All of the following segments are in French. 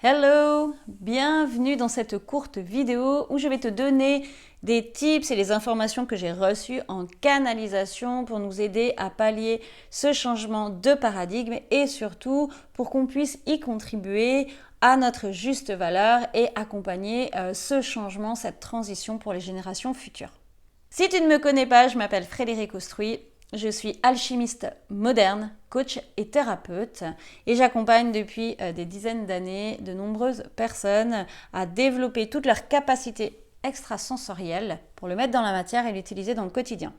Hello, bienvenue dans cette courte vidéo où je vais te donner des tips et les informations que j'ai reçues en canalisation pour nous aider à pallier ce changement de paradigme et surtout pour qu'on puisse y contribuer à notre juste valeur et accompagner ce changement, cette transition pour les générations futures. Si tu ne me connais pas, je m'appelle Frédérique Austruy. Je suis alchimiste moderne, coach et thérapeute et j'accompagne depuis des dizaines d'années de nombreuses personnes à développer toutes leurs capacités extrasensorielles pour le mettre dans la matière et l'utiliser dans le quotidien.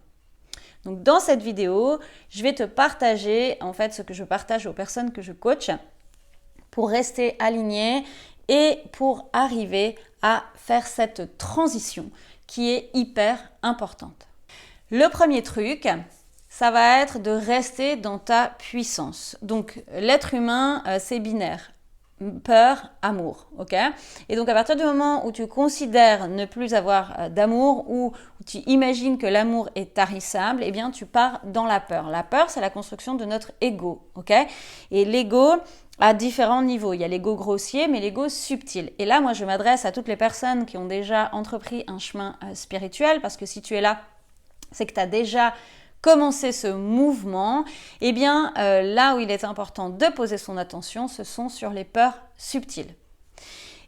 Donc dans cette vidéo, je vais te partager en fait ce que je partage aux personnes que je coach pour rester aligné et pour arriver à faire cette transition qui est hyper importante. Le premier truc, ça va être de rester dans ta puissance. Donc, l'être humain, c'est binaire. Peur, amour, ok? Et donc, à partir du moment où tu considères ne plus avoir d'amour ou où tu imagines que l'amour est tarissable, eh bien, tu pars dans la peur. La peur, c'est la construction de notre ego, ok? Et l'ego à différents niveaux. Il y a l'ego grossier, mais l'ego subtil. Et là, moi, je m'adresse à toutes les personnes qui ont déjà entrepris un chemin spirituel, parce que si tu es là, c'est que tu as déjà commencer ce mouvement, eh bien là où il est important de poser son attention, ce sont sur les peurs subtiles.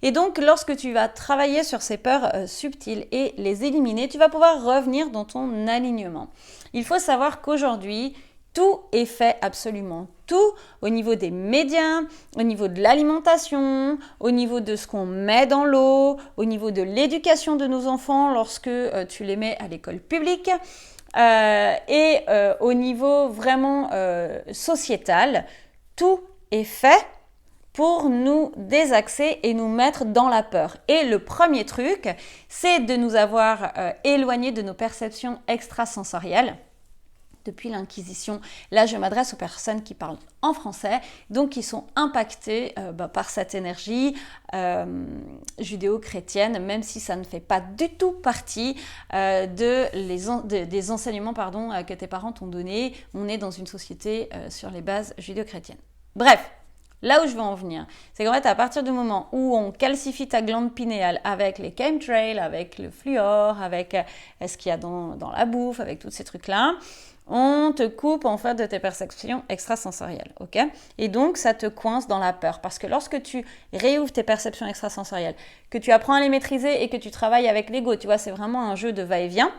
Et donc lorsque tu vas travailler sur ces peurs subtiles et les éliminer, tu vas pouvoir revenir dans ton alignement. Il faut savoir qu'aujourd'hui, tout est fait, absolument tout, au niveau des médias, au niveau de l'alimentation, au niveau de ce qu'on met dans l'eau, au niveau de l'éducation de nos enfants lorsque tu les mets à l'école publique. Au niveau vraiment sociétal, tout est fait pour nous désaxer et nous mettre dans la peur. Et le premier truc, c'est de nous avoir éloignés de nos perceptions extrasensorielles. Depuis l'Inquisition, là je m'adresse aux personnes qui parlent en français, donc qui sont impactées par cette énergie judéo-chrétienne, même si ça ne fait pas du tout partie des enseignements que tes parents t'ont donnés. On est dans une société sur les bases judéo-chrétiennes. Bref, là où je veux en venir, c'est qu'en fait, à partir du moment où on calcifie ta glande pinéale avec les chemtrails, avec le fluor, avec ce qu'il y a dans la bouffe, avec tous ces trucs-là, on te coupe en fait de tes perceptions extrasensorielles, ok? Et donc, ça te coince dans la peur. Parce que lorsque tu réouvres tes perceptions extrasensorielles, que tu apprends à les maîtriser et que tu travailles avec l'ego, tu vois, c'est vraiment un jeu de va-et-vient,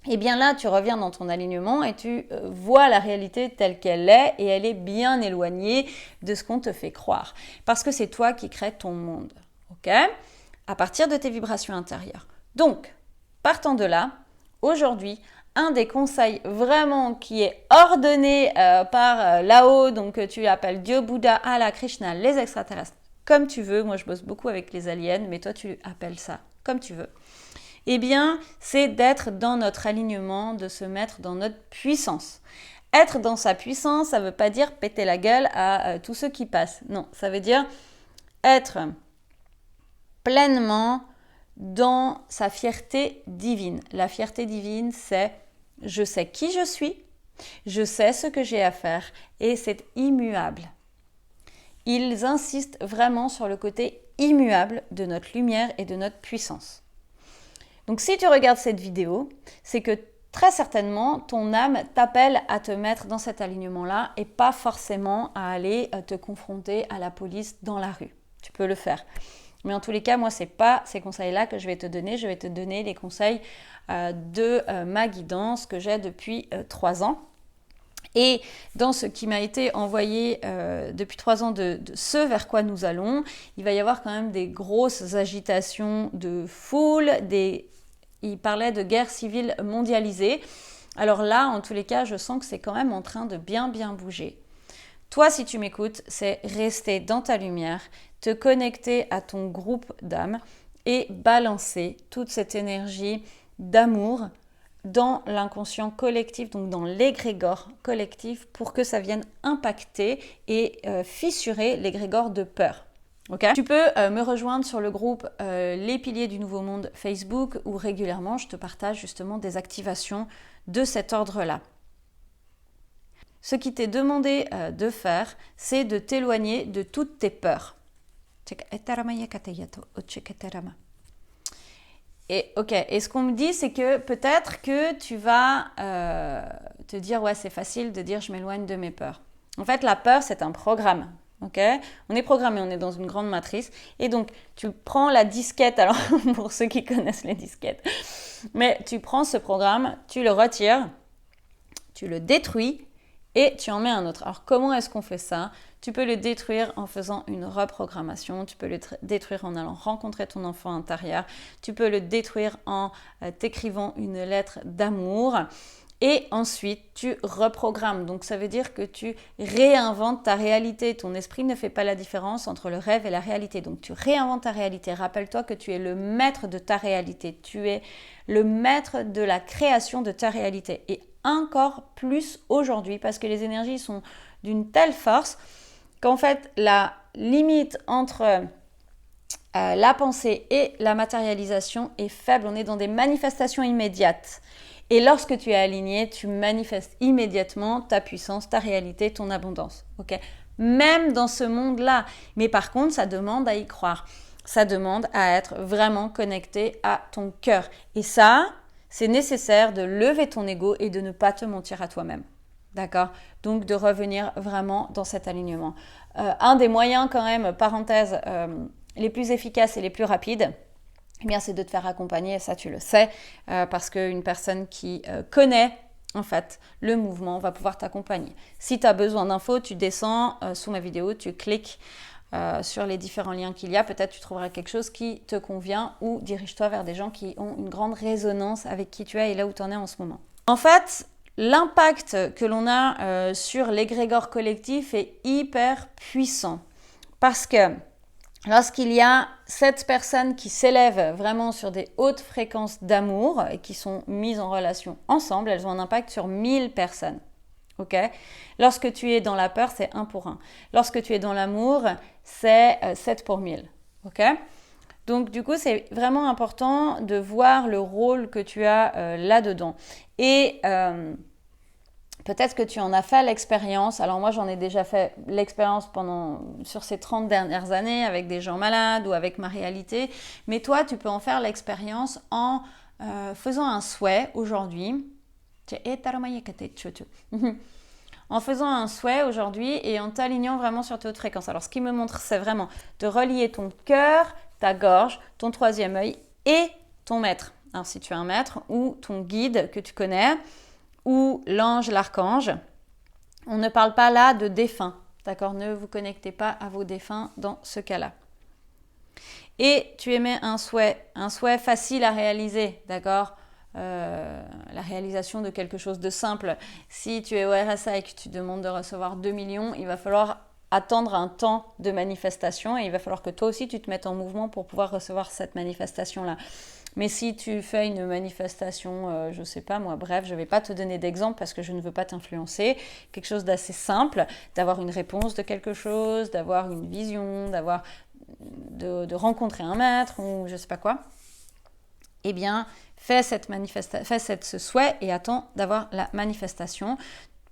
et bien là, tu reviens dans ton alignement et tu vois la réalité telle qu'elle est et elle est bien éloignée de ce qu'on te fait croire. Parce que c'est toi qui crées ton monde, ok? À partir de tes vibrations intérieures. Donc, partant de là, aujourd'hui, un des conseils vraiment qui est ordonné par là-haut, donc tu l'appelles Dieu, Bouddha, Allah, Krishna, les extraterrestres, comme tu veux. Moi, je bosse beaucoup avec les aliens, mais toi, tu appelles ça comme tu veux. Eh bien, c'est d'être dans notre alignement, de se mettre dans notre puissance. Être dans sa puissance, ça ne veut pas dire péter la gueule à tous ceux qui passent. Non, ça veut dire être pleinement dans sa fierté divine. La fierté divine, c'est je sais qui je suis, je sais ce que j'ai à faire et c'est immuable. Ils insistent vraiment sur le côté immuable de notre lumière et de notre puissance. Donc si tu regardes cette vidéo, c'est que très certainement ton âme t'appelle à te mettre dans cet alignement-là et pas forcément à aller te confronter à la police dans la rue. Tu peux le faire. Mais en tous les cas, moi, ce n'est pas ces conseils-là que je vais te donner. Je vais te donner les conseils de ma guidance que j'ai depuis 3 ans. Et dans ce qui m'a été envoyé depuis 3 ans de ce vers quoi nous allons, il va y avoir quand même des grosses agitations de foule. Il parlait de guerre civile mondialisée. Alors là, en tous les cas, je sens que c'est quand même en train de bien bouger. Toi, si tu m'écoutes, c'est rester dans ta lumière, te connecter à ton groupe d'âmes et balancer toute cette énergie d'amour dans l'inconscient collectif, donc dans l'égrégore collectif, pour que ça vienne impacter et fissurer l'égrégore de peur. Okay. Tu peux me rejoindre sur le groupe Les Piliers du Nouveau Monde Facebook où régulièrement je te partage justement des activations de cet ordre-là. Ce qui t'est demandé de faire, c'est de t'éloigner de toutes tes peurs. Et ok, et ce qu'on me dit, c'est que peut-être que tu vas te dire, ouais, c'est facile de dire je m'éloigne de mes peurs. En fait, la peur, c'est un programme. Ok, on est programmé, on est dans une grande matrice. Et donc, tu prends la disquette, alors pour ceux qui connaissent les disquettes, mais tu prends ce programme, tu le retires, tu le détruis et tu en mets un autre. Alors, comment est-ce qu'on fait ça? Tu peux le détruire en faisant une reprogrammation, tu peux le détruire en allant rencontrer ton enfant intérieur, tu peux le détruire en t'écrivant une lettre d'amour. Et ensuite, tu reprogrammes. Donc, ça veut dire que tu réinventes ta réalité. Ton esprit ne fait pas la différence entre le rêve et la réalité. Donc, tu réinventes ta réalité. Rappelle-toi que tu es le maître de ta réalité. Tu es le maître de la création de ta réalité. Et encore plus aujourd'hui, parce que les énergies sont d'une telle force qu'en fait, la limite entre la pensée et la matérialisation est faible. On est dans des manifestations immédiates. Et lorsque tu es aligné, tu manifestes immédiatement ta puissance, ta réalité, ton abondance. Okay? Même dans ce monde-là. Mais par contre, ça demande à y croire. Ça demande à être vraiment connecté à ton cœur. Et ça, c'est nécessaire de lever ton ego et de ne pas te mentir à toi-même. D'accord? Donc, de revenir vraiment dans cet alignement. Un des moyens quand même, parenthèse, les plus efficaces et les plus rapides, eh bien, c'est de te faire accompagner, ça tu le sais, parce qu'une personne qui connaît en fait le mouvement va pouvoir t'accompagner. Si tu as besoin d'infos, tu descends sous ma vidéo, tu cliques sur les différents liens qu'il y a, peut-être tu trouveras quelque chose qui te convient ou dirige-toi vers des gens qui ont une grande résonance avec qui tu es et là où tu en es en ce moment. En fait, l'impact que l'on a sur l'égrégore collectif est hyper puissant parce que lorsqu'il y a 7 personnes qui s'élèvent vraiment sur des hautes fréquences d'amour et qui sont mises en relation ensemble, elles ont un impact sur 1000 personnes. Okay? Lorsque tu es dans la peur, c'est 1 pour 1. Lorsque tu es dans l'amour, c'est 7 pour 1000. Okay? Donc du coup, c'est vraiment important de voir le rôle que tu as là-dedans. Et peut-être que tu en as fait l'expérience. Alors moi, j'en ai déjà fait l'expérience sur ces 30 dernières années avec des gens malades ou avec ma réalité. Mais toi, tu peux en faire l'expérience en faisant un souhait aujourd'hui. En faisant un souhait aujourd'hui et en t'alignant vraiment sur tes hautes fréquences. Alors, ce qui me montre, c'est vraiment de relier ton cœur, ta gorge, ton 3e œil et ton maître. Alors, si tu as un maître ou ton guide que tu connais, ou l'ange, l'archange, on ne parle pas là de défunts, d'accord? Ne vous connectez pas à vos défunts dans ce cas-là. Et tu émets un souhait facile à réaliser, d'accord? La réalisation de quelque chose de simple. Si tu es au RSA et que tu demandes de recevoir 2 millions, il va falloir attendre un temps de manifestation et il va falloir que toi aussi tu te mettes en mouvement pour pouvoir recevoir cette manifestation-là. Mais si tu fais une manifestation, je ne sais pas moi, bref, je ne vais pas te donner d'exemple parce que je ne veux pas t'influencer, quelque chose d'assez simple, d'avoir une réponse de quelque chose, d'avoir une vision, de rencontrer un maître ou je ne sais pas quoi, eh bien, fais ce souhait et attends d'avoir la manifestation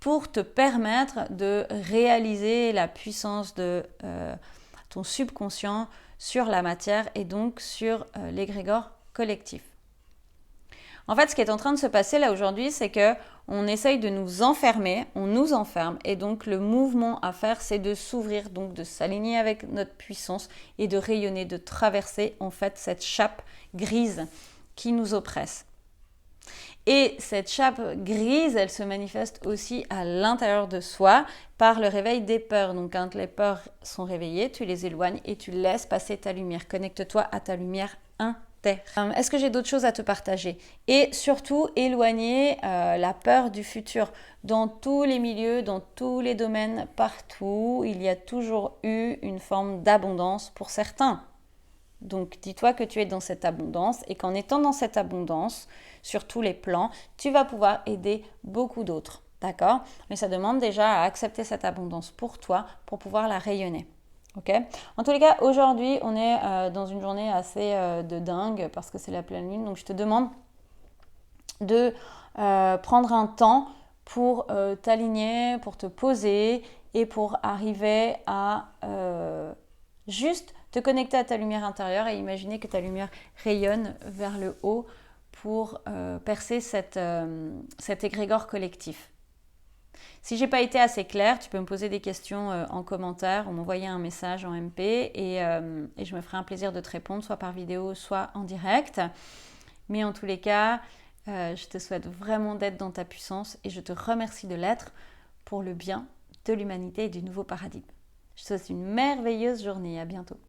pour te permettre de réaliser la puissance de ton subconscient sur la matière et donc sur l'égrégore collectif. En fait, ce qui est en train de se passer là aujourd'hui, c'est que on essaye de nous enfermer, on nous enferme et donc le mouvement à faire, c'est de s'ouvrir, donc de s'aligner avec notre puissance et de rayonner, de traverser en fait cette chape grise qui nous oppresse. Et cette chape grise, elle se manifeste aussi à l'intérieur de soi par le réveil des peurs. Donc quand les peurs sont réveillées, tu les éloignes et tu laisses passer ta lumière. Connecte-toi à ta lumière intérieure. Est-ce que j'ai d'autres choses à te partager? Et surtout, éloigner la peur du futur. Dans tous les milieux, dans tous les domaines, partout, il y a toujours eu une forme d'abondance pour certains. Donc, dis-toi que tu es dans cette abondance et qu'en étant dans cette abondance, sur tous les plans, tu vas pouvoir aider beaucoup d'autres. D'accord? Mais ça demande déjà à accepter cette abondance pour toi, pour pouvoir la rayonner. Ok? En tous les cas, aujourd'hui, on est dans une journée assez de dingue parce que c'est la pleine lune. Donc, je te demande de prendre un temps pour t'aligner, pour te poser et pour arriver à juste te connecter à ta lumière intérieure et imaginer que ta lumière rayonne vers le haut pour percer cet égrégore collectif. Si j'ai pas été assez claire, tu peux me poser des questions en commentaire ou m'envoyer un message en MP et je me ferai un plaisir de te répondre, soit par vidéo, soit en direct. Mais en tous les cas, je te souhaite vraiment d'être dans ta puissance et je te remercie de l'être pour le bien de l'humanité et du nouveau paradigme. Je te souhaite une merveilleuse journée. À bientôt.